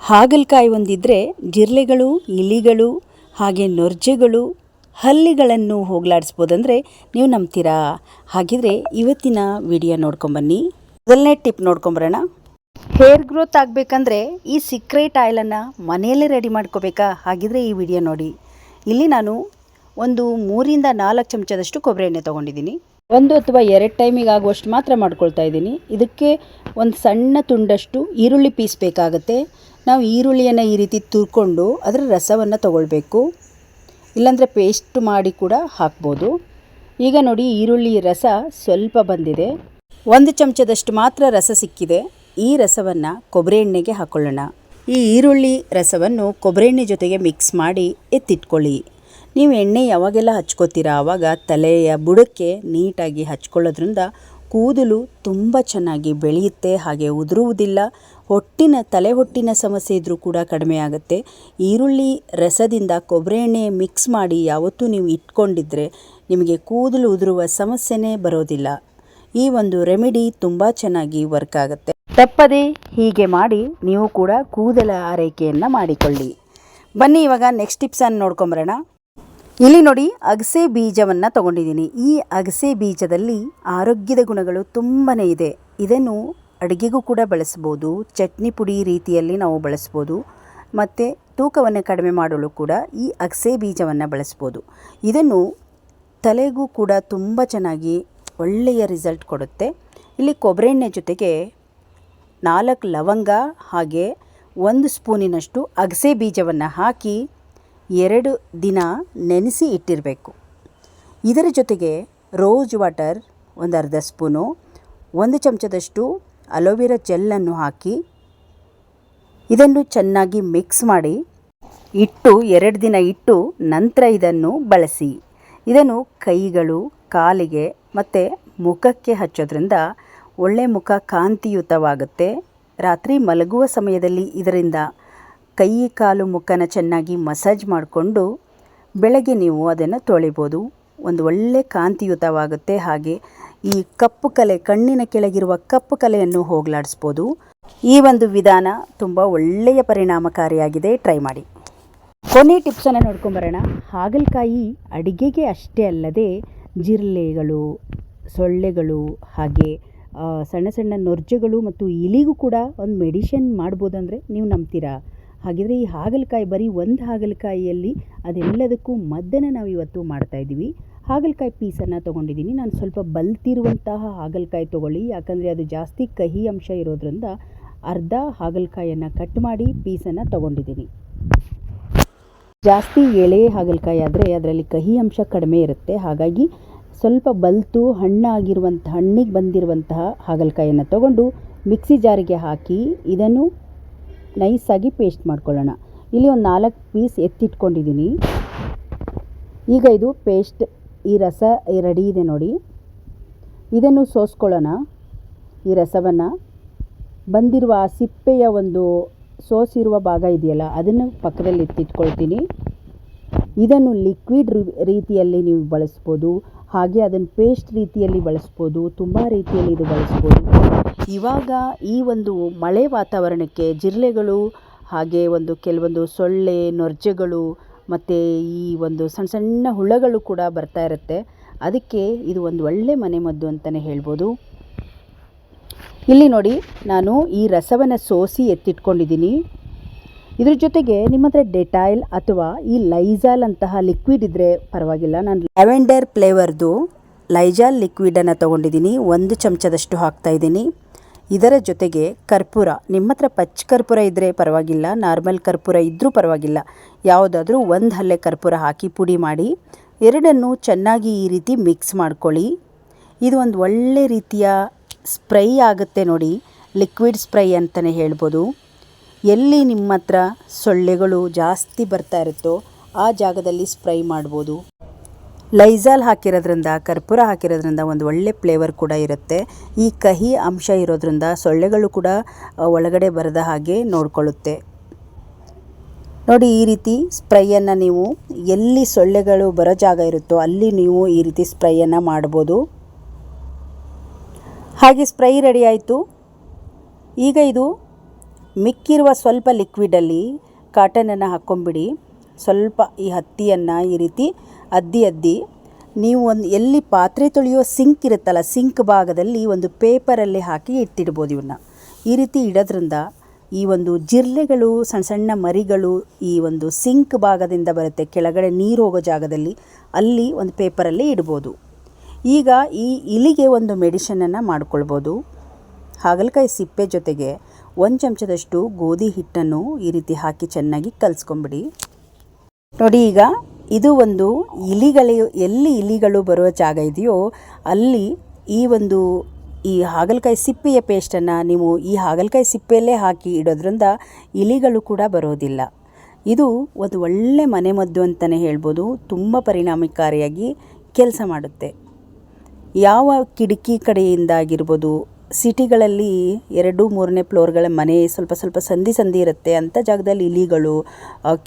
ಹಾಗಲಕಾಯಿ ಒಂದಿದ್ರೆ ಜಿರಳೆಗಳು, ಇಲಿಗಳು, ಹಾಗೆ ನೊರ್ಜೆಗಳು, ಹಲ್ಲಿಗಳನ್ನು ಹೋಗಲಾಡಿಸ್ಬೋದಂದರೆ ನೀವು ನಂಬ್ತೀರಾ? ಹಾಗಿದ್ರೆ ಇವತ್ತಿನ ವಿಡಿಯೋ ನೋಡ್ಕೊಂಬನ್ನಿ. ಮೊದಲನೇ ಟಿಪ್ ನೋಡ್ಕೊಂಬರೋಣ. ಹೇರ್ ಗ್ರೋತ್ ಆಗಬೇಕಂದ್ರೆ ಈ ಸೀಕ್ರೆಟ್ ಆಯಿಲನ್ನು ಮನೆಯಲ್ಲೇ ರೆಡಿ ಮಾಡ್ಕೋಬೇಕಾ? ಹಾಗಿದ್ರೆ ಈ ವಿಡಿಯೋ ನೋಡಿ. ಇಲ್ಲಿ ನಾನು ಒಂದು 3-4 ಚಮಚದಷ್ಟು ಕೊಬ್ಬರಿ ಎಣ್ಣೆ ತೊಗೊಂಡಿದ್ದೀನಿ. 1 ಅಥವಾ 2 ಟೈಮಿಗೆ ಆಗುವಷ್ಟು ಮಾತ್ರ ಮಾಡ್ಕೊಳ್ತಾ ಇದ್ದೀನಿ. ಇದಕ್ಕೆ ಒಂದು ಸಣ್ಣ ತುಂಡಷ್ಟು ಈರುಳ್ಳಿ ಪೀಸ್ ಬೇಕಾಗುತ್ತೆ. ನಾವು ಈರುಳ್ಳಿಯನ್ನು ಈ ರೀತಿ ತುರ್ಕೊಂಡು ಅದರ ರಸವನ್ನು ತಗೊಳ್ಬೇಕು, ಇಲ್ಲಾಂದರೆ ಪೇಸ್ಟ್ ಮಾಡಿ ಕೂಡ ಹಾಕ್ಬೋದು. ಈಗ ನೋಡಿ, ಈರುಳ್ಳಿ ರಸ ಸ್ವಲ್ಪ ಬಂದಿದೆ, 1 ಚಮಚದಷ್ಟು ಮಾತ್ರ ರಸ ಸಿಕ್ಕಿದೆ. ಈ ರಸವನ್ನು ಕೊಬ್ಬರಿ ಎಣ್ಣೆಗೆ ಹಾಕ್ಕೊಳ್ಳೋಣ. ಈ ಈರುಳ್ಳಿ ರಸವನ್ನು ಕೊಬ್ಬರಿ ಎಣ್ಣೆ ಜೊತೆಗೆ ಮಿಕ್ಸ್ ಮಾಡಿ ಎತ್ತಿಟ್ಕೊಳ್ಳಿ. ನೀವು ಎಣ್ಣೆ ಯಾವಾಗೆಲ್ಲ ಹಚ್ಕೋತೀರಾ ಆವಾಗ ತಲೆಯ ಬುಡಕ್ಕೆ ನೀಟಾಗಿ ಹಚ್ಕೊಳ್ಳೋದ್ರಿಂದ ಕೂದಲು ತುಂಬ ಚೆನ್ನಾಗಿ ಬೆಳೆಯುತ್ತೆ, ಹಾಗೆ ಉದುರುವುದಿಲ್ಲ. ತಲೆ ಹೊಟ್ಟಿನ ಸಮಸ್ಯೆ ಇದ್ದರೂ ಕೂಡ ಕಡಿಮೆ ಆಗುತ್ತೆ. ಈರುಳ್ಳಿ ರಸದಿಂದ ಕೊಬ್ಬರಿ ಎಣ್ಣೆ ಮಿಕ್ಸ್ ಮಾಡಿ ಯಾವತ್ತೂ ನೀವು ಇಟ್ಕೊಂಡಿದ್ರೆ ನಿಮಗೆ ಕೂದಲು ಉದುರುವ ಸಮಸ್ಯೆನೇ ಬರೋದಿಲ್ಲ. ಈ ಒಂದು ರೆಮಿಡಿ ತುಂಬ ಚೆನ್ನಾಗಿ ವರ್ಕ್ ಆಗುತ್ತೆ. ತಪ್ಪದೇ ಹೀಗೆ ಮಾಡಿ ನೀವು ಕೂಡ ಕೂದಲ ಆರೈಕೆಯನ್ನು ಮಾಡಿಕೊಳ್ಳಿ. ಬನ್ನಿ ಇವಾಗ ನೆಕ್ಸ್ಟ್ ಟಿಪ್ಸನ್ನು ನೋಡ್ಕೊಂಬರೋಣ. ಇಲ್ಲಿ ನೋಡಿ, ಅಗಸೆ ಬೀಜವನ್ನು ತೊಗೊಂಡಿದ್ದೀನಿ. ಈ ಅಗಸೆ ಬೀಜದಲ್ಲಿ ಆರೋಗ್ಯದ ಗುಣಗಳು ತುಂಬಾ ಇದೆ. ಇದನ್ನು ಅಡುಗೆಗೂ ಕೂಡ ಬಳಸ್ಬೋದು, ಚಟ್ನಿ ಪುಡಿ ರೀತಿಯಲ್ಲಿ ನಾವು ಬಳಸ್ಬೋದು, ಮತ್ತು ತೂಕವನ್ನು ಕಡಿಮೆ ಮಾಡಲು ಕೂಡ ಈ ಅಗಸೆ ಬೀಜವನ್ನು ಬಳಸ್ಬೋದು. ಇದನ್ನು ತಲೆಗೂ ಕೂಡ ತುಂಬ ಚೆನ್ನಾಗಿ ಒಳ್ಳೆಯ ರಿಸಲ್ಟ್ ಕೊಡುತ್ತೆ. ಇಲ್ಲಿ ಕೊಬ್ಬರಿ ಎಣ್ಣೆ ಜೊತೆಗೆ 4 ಲವಂಗ ಹಾಗೆ 1 ಸ್ಪೂನಿನಷ್ಟು ಅಗಸೆ ಬೀಜವನ್ನು ಹಾಕಿ 2 ದಿನ ನೆನೆಸಿ ಇಟ್ಟಿರಬೇಕು. ಇದರ ಜೊತೆಗೆ ರೋಸ್ ವಾಟರ್ ಒಂದು ಅರ್ಧ ಸ್ಪೂನು, 1 ಚಮಚದಷ್ಟು ಅಲೋವೆರಾ ಜೆಲ್ಲನ್ನು ಹಾಕಿ ಇದನ್ನು ಚೆನ್ನಾಗಿ ಮಿಕ್ಸ್ ಮಾಡಿ ಇಟ್ಟು 2 ದಿನ ಇಟ್ಟು ನಂತರ ಇದನ್ನು ಬಳಸಿ. ಇದನ್ನು ಕೈಗಳು, ಕಾಲಿಗೆ ಮತ್ತು ಮುಖಕ್ಕೆ ಹಚ್ಚೋದ್ರಿಂದ ಒಳ್ಳೆ ಮುಖ ಕಾಂತಿಯುತವಾಗುತ್ತೆ. ರಾತ್ರಿ ಮಲಗುವ ಸಮಯದಲ್ಲಿ ಇದರಿಂದ ಕೈ, ಕಾಲು, ಮುಖನ ಚೆನ್ನಾಗಿ ಮಸಾಜ್ ಮಾಡಿಕೊಂಡು ಬೆಳಗ್ಗೆ ನೀವು ಅದನ್ನು ತೊಳಿಬೋದು. ಒಂದು ಒಳ್ಳೆ ಕಾಂತಿಯುತವಾಗುತ್ತೆ. ಹಾಗೆ ಈ ಕಪ್ಪು ಕಲೆ, ಕಣ್ಣಿನ ಕೆಳಗಿರುವ ಕಪ್ಪು ಕಲೆಯನ್ನು ಹೋಗಲಾಡಿಸ್ಬೋದು. ಈ ಒಂದು ವಿಧಾನ ತುಂಬ ಒಳ್ಳೆಯ ಪರಿಣಾಮಕಾರಿಯಾಗಿದೆ, ಟ್ರೈ ಮಾಡಿ. ಕೊನೆ ಟಿಪ್ಸನ್ನು ನೋಡ್ಕೊಂಬರೋಣ. ಹಾಗಲಕಾಯಿ ಅಡಿಗೆಗೆ ಅಷ್ಟೇ ಅಲ್ಲದೆ ಜಿರಳೆಗಳು, ಸೊಳ್ಳೆಗಳು, ಹಾಗೆ ಸಣ್ಣ ಸಣ್ಣ ನೊರ್ಜೆಗಳು ಮತ್ತು ಇಲಿಗೂ ಕೂಡ ಒಂದು ಮೆಡಿಷನ್ ಮಾಡ್ಬೋದಂದರೆ ನೀವು ನಂಬ್ತೀರಾ? ಹಾಗಿದ್ರೆ ಈ ಹಾಗಲಕಾಯಿ ಬರೀ ಒಂದು ಹಾಗಲಕಾಯಿಯಲ್ಲಿ ಅದೆಲ್ಲದಕ್ಕೂ ಮದ್ದನ್ನು ನಾವು ಇವತ್ತು ಮಾಡ್ತಾಯಿದ್ದೀವಿ. ಹಾಗಲಕಾಯಿ ಪೀಸನ್ನು ತೊಗೊಂಡಿದ್ದೀನಿ. ನಾನು ಸ್ವಲ್ಪ ಬಲ್ತಿರುವಂತಹ ಹಾಗಲಕಾಯಿ ತೊಗೊಳ್ಳಿ, ಯಾಕಂದರೆ ಅದು ಜಾಸ್ತಿ ಕಹಿ ಅಂಶ ಇರೋದ್ರಿಂದ ಅರ್ಧ ಹಾಗಲಕಾಯಿಯನ್ನು ಕಟ್ ಮಾಡಿ ಪೀಸನ್ನು ತೊಗೊಂಡಿದ್ದೀನಿ. ಜಾಸ್ತಿ ಎಳೆ ಹಾಗಲಕಾಯಿ ಆದರೆ ಅದರಲ್ಲಿ ಕಹಿ ಅಂಶ ಕಡಿಮೆ ಇರುತ್ತೆ. ಹಾಗಾಗಿ ಸ್ವಲ್ಪ ಬಲ್ತು ಹಣ್ಣಿಗೆ ಬಂದಿರುವಂತಹ ಹಾಗಲಕಾಯಿಯನ್ನು ತೊಗೊಂಡು ಮಿಕ್ಸಿ ಜಾರಿಗೆ ಹಾಕಿ ಇದನ್ನು ನೈಸಾಗಿ ಪೇಸ್ಟ್ ಮಾಡ್ಕೊಳ್ಳೋಣ. ಇಲ್ಲಿ ಒಂದು 4 ಪೀಸ್ ಎತ್ತಿಟ್ಕೊಂಡಿದ್ದೀನಿ. ಈಗ ಇದು ಪೇಸ್ಟ್, ಈ ರಸ ರೆಡಿ ಇದೆ ನೋಡಿ. ಇದನ್ನು ಸೋಸ್ಕೊಳ್ಳೋಣ. ಈ ರಸವನ್ನು ಬಂದಿರುವ ಆ ಸಿಪ್ಪೆಯ ಒಂದು ಸೋಸಿರುವ ಭಾಗ ಇದೆಯಲ್ಲ ಅದನ್ನು ಪಕ್ಕದಲ್ಲಿ ಎತ್ತಿಟ್ಕೊಳ್ತೀನಿ. ಇದನ್ನು ಲಿಕ್ವಿಡ್ ರೀತಿಯಲ್ಲಿ ನೀವು ಬಳಸ್ಬೋದು, ಹಾಗೆ ಅದನ್ನು ಪೇಸ್ಟ್ ರೀತಿಯಲ್ಲಿ ಬಳಸ್ಬೋದು, ತುಂಬ ರೀತಿಯಲ್ಲಿ ಇದು ಬಳಸ್ಬೋದು. ಇವಾಗ ಈ ಒಂದು ಮಳೆ ವಾತಾವರಣಕ್ಕೆ ಜಿರಳೆಗಳು, ಹಾಗೆ ಕೆಲವೊಂದು ಸೊಳ್ಳೆ, ನೊರ್ಜೆಗಳು ಮತ್ತು ಈ ಒಂದು ಸಣ್ಣ ಸಣ್ಣ ಹುಳಗಳು ಕೂಡ ಬರ್ತಾ ಇರುತ್ತೆ. ಅದಕ್ಕೆ ಇದು ಒಂದು ಒಳ್ಳೆ ಮನೆಮದ್ದು ಅಂತಲೇ ಹೇಳ್ಬೋದು. ಇಲ್ಲಿ ನೋಡಿ, ನಾನು ಈ ರಸವನ್ನು ಸೋಸಿ ಎತ್ತಿಟ್ಕೊಂಡಿದ್ದೀನಿ. ಇದ್ರ ಜೊತೆಗೆ ನಿಮ್ಮ ಹತ್ರ ಡೆಟಾಯಿಲ್ ಅಥವಾ ಈ ಲೈಜಾಲ್ ಅಂತಹ ಲಿಕ್ವಿಡ್ ಇದ್ದರೆ ಪರವಾಗಿಲ್ಲ. ನಾನು ಲ್ಯಾವೆಂಡರ್ ಫ್ಲೇವರ್ದು ಲೈಜಾಲ್ ಲಿಕ್ವಿಡನ್ನು ತೊಗೊಂಡಿದ್ದೀನಿ. 1 ಚಮಚದಷ್ಟು ಹಾಕ್ತಾಯಿದ್ದೀನಿ. ಇದರ ಜೊತೆಗೆ ಕರ್ಪೂರ, ನಿಮ್ಮ ಹತ್ರ ಪಚ್ಚ ಕರ್ಪೂರ ಇದ್ದರೆ ಪರವಾಗಿಲ್ಲ, ನಾರ್ಮಲ್ ಕರ್ಪೂರ ಇದ್ದರೂ ಪರವಾಗಿಲ್ಲ, ಯಾವುದಾದ್ರೂ 1 ಹಲ್ಲೆ ಕರ್ಪೂರ ಹಾಕಿ ಪುಡಿ ಮಾಡಿ ಎರಡನ್ನೂ ಚೆನ್ನಾಗಿ ಈ ರೀತಿ ಮಿಕ್ಸ್ ಮಾಡ್ಕೊಳ್ಳಿ. ಇದು ಒಂದು ಒಳ್ಳೆ ರೀತಿಯ ಸ್ಪ್ರೈ ಆಗುತ್ತೆ ನೋಡಿ, ಲಿಕ್ವಿಡ್ ಸ್ಪ್ರೈ ಅಂತಲೇ ಹೇಳ್ಬೋದು. ಎಲ್ಲಿ ನಿಮ್ಮ ಹತ್ರ ಸೊಳ್ಳೆಗಳು ಜಾಸ್ತಿ ಬರ್ತಾ ಇರುತ್ತೋ ಆ ಜಾಗದಲ್ಲಿ ಸ್ಪ್ರೈ ಮಾಡ್ಬೋದು. ಲೈಜಾಲ್ ಹಾಕಿರೋದ್ರಿಂದ, ಕರ್ಪೂರ ಹಾಕಿರೋದ್ರಿಂದ ಒಂದು ಒಳ್ಳೆ ಫ್ಲೇವರ್ ಕೂಡ ಇರುತ್ತೆ. ಈ ಕಹಿ ಅಂಶ ಇರೋದ್ರಿಂದ ಸೊಳ್ಳೆಗಳು ಕೂಡ ಒಳಗಡೆ ಬರದ ಹಾಗೆ ನೋಡಿಕೊಳ್ಳುತ್ತೆ ನೋಡಿ. ಈ ರೀತಿ ಸ್ಪ್ರೈಯನ್ನು ನೀವು ಎಲ್ಲಿ ಸೊಳ್ಳೆಗಳು ಬರೋ ಜಾಗ ಇರುತ್ತೋ ಅಲ್ಲಿ ನೀವು ಈ ರೀತಿ ಸ್ಪ್ರೈಯನ್ನು ಮಾಡ್ಬೋದು. ಹಾಗೆ ಸ್ಪ್ರೈ ರೆಡಿ ಆಯಿತು. ಈಗ ಇದು ಮಿಕ್ಕಿರುವ ಸ್ವಲ್ಪ ಲಿಕ್ವಿಡಲ್ಲಿ ಕಾಟನನ್ನು ಹಾಕ್ಕೊಂಬಿಡಿ. ಸ್ವಲ್ಪ ಈ ಹತ್ತಿಯನ್ನು ಈ ರೀತಿ ಅದ್ದಿ ನೀವು ಎಲ್ಲಿ ಪಾತ್ರೆ ತೊಳೆಯೋ ಸಿಂಕ್ ಇರುತ್ತಲ್ಲ, ಸಿಂಕ್ ಭಾಗದಲ್ಲಿ ಒಂದು ಪೇಪರಲ್ಲಿ ಹಾಕಿ ಇಟ್ಟಿಡ್ಬೋದು. ಇವನ್ನ ಈ ರೀತಿ ಇಡೋದ್ರಿಂದ ಈ ಒಂದು ಜಿರಳೆಗಳು, ಸಣ್ಣ ಸಣ್ಣ ಮರಿಗಳು ಈ ಒಂದು ಸಿಂಕ್ ಭಾಗದಿಂದ ಬರುತ್ತೆ, ಕೆಳಗಡೆ ನೀರು ಹೋಗೋ ಜಾಗದಲ್ಲಿ, ಅಲ್ಲಿ ಒಂದು ಪೇಪರಲ್ಲಿ ಇಡ್ಬೋದು. ಈಗ ಈ ಇಲಿಗೆ ಒಂದು ಮೆಡಿಷನನ್ನು ಮಾಡ್ಕೊಳ್ಬೋದು. ಹಾಗಲಕಾಯಿ ಸಿಪ್ಪೆ ಜೊತೆಗೆ 1 ಚಮಚದಷ್ಟು ಗೋಧಿ ಹಿಟ್ಟನ್ನು ಈ ರೀತಿ ಹಾಕಿ ಚೆನ್ನಾಗಿ ಕಲಿಸ್ಕೊಂಬಿಡಿ. ನೋಡಿ, ಈಗ ಇದು ಒಂದು ಎಲ್ಲಿ ಇಲಿಗಳು ಬರುವ ಜಾಗ ಇದೆಯೋ ಅಲ್ಲಿ ಈ ಹಾಗಲಕಾಯಿ ಸಿಪ್ಪೆಯ ಪೇಸ್ಟನ್ನು ನೀವು ಈ ಹಾಗಲಕಾಯಿ ಸಿಪ್ಪೆಯಲ್ಲೇ ಹಾಕಿ ಇಡೋದ್ರಿಂದ ಇಲಿಗಳು ಕೂಡ ಬರೋದಿಲ್ಲ. ಇದು ಒಂದು ಒಳ್ಳೆ ಮನೆಮದ್ದು ಅಂತಲೇ ಹೇಳ್ಬೋದು. ತುಂಬ ಪರಿಣಾಮಕಾರಿಯಾಗಿ ಕೆಲಸ ಮಾಡುತ್ತೆ. ಯಾವ ಕಿಟಕಿ ಕಡೆಯಿಂದ ಆಗಿರ್ಬೋದು, ಸಿಟಿಗಳಲ್ಲಿ 2-3ನೇ ಫ್ಲೋರ್ಗಳ ಮನೆ ಸ್ವಲ್ಪ ಸಂದಿ ಇರುತ್ತೆ, ಅಂಥ ಜಾಗದಲ್ಲಿ ಇಲಿಗಳು,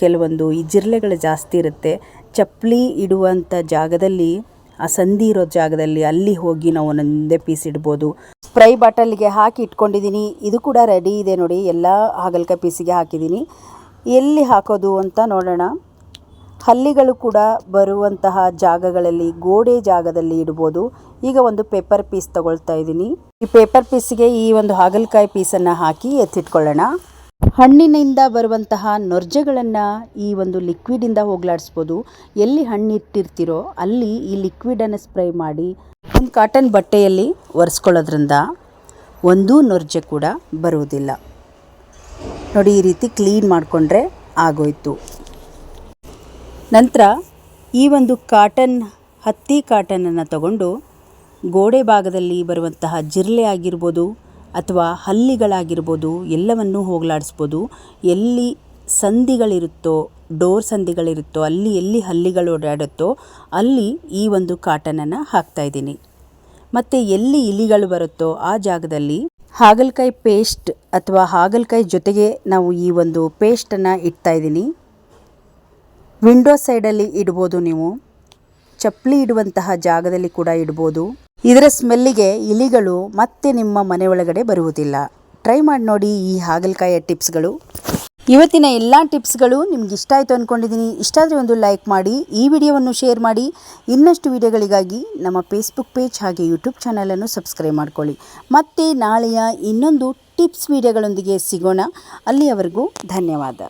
ಕೆಲವೊಂದು ಈ ಜಿರಳೆಗಳು ಜಾಸ್ತಿ ಇರುತ್ತೆ. ಚಪ್ಪಲಿ ಇಡುವಂಥ ಜಾಗದಲ್ಲಿ, ಆ ಸಂದಿ ಇರೋ ಜಾಗದಲ್ಲಿ ಅಲ್ಲಿ ಹೋಗಿ ನಾವು ಒಂದೊಂದೇ ಪೀಸ್ ಇಡ್ಬೋದು. ಸ್ಪ್ರೈ ಬಾಟಲ್ಗೆ ಹಾಕಿ ಇಟ್ಕೊಂಡಿದ್ದೀನಿ. ಇದು ಕೂಡ ರೆಡಿ ಇದೆ ನೋಡಿ. ಎಲ್ಲ ಹಾಗಲಕಾಯಿ ಪೀಸಿಗೆ ಹಾಕಿದ್ದೀನಿ. ಎಲ್ಲಿ ಹಾಕೋದು ಅಂತ ನೋಡೋಣ. ಹಲ್ಲಿಗಳು ಕೂಡ ಬರುವಂತಹ ಜಾಗಗಳಲ್ಲಿ, ಗೋಡೆ ಜಾಗದಲ್ಲಿ ಇಡ್ಬೋದು. ಈಗ ಒಂದು ಪೇಪರ್ ಪೀಸ್ ತಗೊಳ್ತಾ ಇದ್ದೀನಿ. ಈ ಪೇಪರ್ ಪೀಸಿಗೆ ಈ ಒಂದು ಹಾಗಲಕಾಯಿ ಪೀಸನ್ನು ಹಾಕಿ ಎತ್ತಿಟ್ಕೊಳ್ಳೋಣ. ಹಣ್ಣಿನಿಂದ ಬರುವಂತಹ ನೊರ್ಜೆಗಳನ್ನು ಈ ಒಂದು ಲಿಕ್ವಿಡಿಂದ ಹೋಗಲಾಡಿಸ್ಬೋದು. ಎಲ್ಲಿ ಹಣ್ಣು ಇಟ್ಟಿರ್ತೀರೋ ಅಲ್ಲಿ ಈ ಲಿಕ್ವಿಡನ್ನು ಸ್ಪ್ರೈ ಮಾಡಿ ಒಂದು ಕಾಟನ್ ಬಟ್ಟೆಯಲ್ಲಿ ಒರೆಸ್ಕೊಳ್ಳೋದ್ರಿಂದ ಒಂದೂ ನೊರ್ಜೆ ಕೂಡ ಬರುವುದಿಲ್ಲ. ನೋಡಿ, ಈ ರೀತಿ ಕ್ಲೀನ್ ಮಾಡಿಕೊಂಡ್ರೆ ಆಗೋಯ್ತು. ನಂತರ ಈ ಒಂದು ಹತ್ತಿ ಕಾಟನನ್ನು ತಗೊಂಡು ಗೋಡೆ ಭಾಗದಲ್ಲಿ ಬರುವಂತಹ ಜಿರಳೆ ಆಗಿರ್ಬೋದು ಅಥವಾ ಹಲ್ಲಿಗಳಾಗಿರ್ಬೋದು ಎಲ್ಲವನ್ನೂ ಹೋಗಲಾಡಿಸ್ಬೋದು. ಎಲ್ಲಿ ಸಂದಿಗಳಿರುತ್ತೋ, ಡೋರ್ ಸಂದಿಗಳಿರುತ್ತೋ, ಅಲ್ಲಿ ಎಲ್ಲಿ ಹಲ್ಲಿಗಳು ಓಡಾಡುತ್ತೋ ಅಲ್ಲಿ ಈ ಒಂದು ಕಾಟನನ್ನು ಹಾಕ್ತಾಯಿದ್ದೀನಿ. ಮತ್ತು ಎಲ್ಲಿ ಇಲಿಗಳು ಬರುತ್ತೋ ಆ ಜಾಗದಲ್ಲಿ ಹಾಗಲಕಾಯಿ ಪೇಸ್ಟ್ ಅಥವಾ ಹಾಗಲಕಾಯಿ ಜೊತೆಗೆ ನಾವು ಈ ಒಂದು ಪೇಸ್ಟನ್ನು ಇಡ್ತಾಯಿದ್ದೀನಿ. ವಿಂಡೋ ಸೈಡಲ್ಲಿ ಇಡ್ಬೋದು, ನೀವು ಚಪ್ಪಲಿ ಇಡುವಂತಹ ಜಾಗದಲ್ಲಿ ಕೂಡ ಇಡ್ಬೋದು. ಇದರ ಸ್ಮೆಲ್ಲಿಗೆ ಇಲಿಗಳು ಮತ್ತೆ ನಿಮ್ಮ ಮನೆ ಒಳಗಡೆ ಬರುವುದಿಲ್ಲ. ಟ್ರೈ ಮಾಡಿ ನೋಡಿ ಈ ಹಾಗಲಕಾಯಿಯ ಟಿಪ್ಸ್ಗಳು. ಇವತ್ತಿನ ಎಲ್ಲ ಟಿಪ್ಸ್ಗಳು ನಿಮ್ಗೆ ಇಷ್ಟ ಆಯಿತು ಅಂದ್ಕೊಂಡಿದ್ದೀನಿ. ಇಷ್ಟ ಆದರೆ ಒಂದು ಲೈಕ್ ಮಾಡಿ, ಈ ವಿಡಿಯೋವನ್ನು ಶೇರ್ ಮಾಡಿ. ಇನ್ನಷ್ಟು ವಿಡಿಯೋಗಳಿಗಾಗಿ ನಮ್ಮ ಫೇಸ್ಬುಕ್ ಪೇಜ್ ಹಾಗೆ ಯೂಟ್ಯೂಬ್ ಚಾನಲನ್ನು ಸಬ್ಸ್ಕ್ರೈಬ್ ಮಾಡ್ಕೊಳ್ಳಿ. ಮತ್ತೆ ನಾಳೆಯ ಇನ್ನೊಂದು ಟಿಪ್ಸ್ ವಿಡಿಯೋಗಳೊಂದಿಗೆ ಸಿಗೋಣ. ಅಲ್ಲಿಯವರೆಗೂ ಧನ್ಯವಾದ.